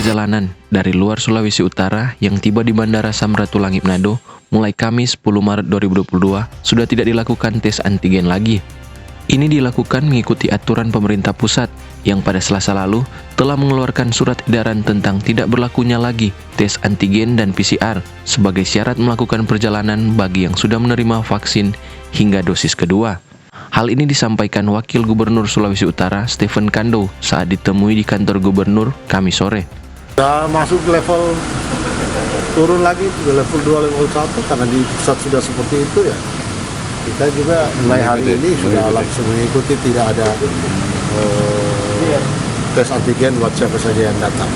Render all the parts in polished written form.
perjalanan dari luar Sulawesi Utara yang tiba di Bandara Samratulangi Manado mulai Kamis 10 Maret 2022 sudah tidak dilakukan tes antigen lagi. Ini dilakukan mengikuti aturan pemerintah pusat yang pada Selasa lalu telah mengeluarkan surat edaran tentang tidak berlakunya lagi tes antigen dan PCR sebagai syarat melakukan perjalanan bagi yang sudah menerima vaksin hingga dosis kedua. Hal ini disampaikan Wakil Gubernur Sulawesi Utara, Stephen Kando, saat ditemui di kantor Gubernur Kamis sore. Sudah masuk level turun lagi, level 2, level 1, karena di pusat sudah seperti itu ya. Kita juga mulai hari ini sudah langsung mengikuti, tidak ada tes antigen buat siapa saja yang datang.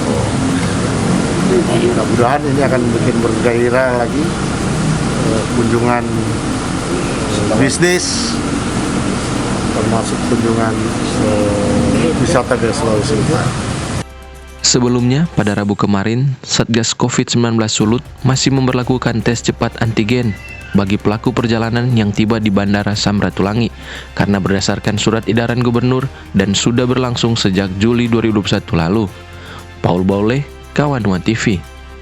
Mudah-mudahan ini akan bikin bergairah lagi kunjungan bisnis, termasuk kunjungan wisata ke Sulawesi Utara. Sebelumnya, pada Rabu kemarin, Satgas COVID-19 Sulut masih memberlakukan tes cepat antigen bagi pelaku perjalanan yang tiba di Bandara Samratulangi karena berdasarkan surat edaran gubernur dan sudah berlangsung sejak Juli 2021 lalu. Paul Baule, Kawanua TV.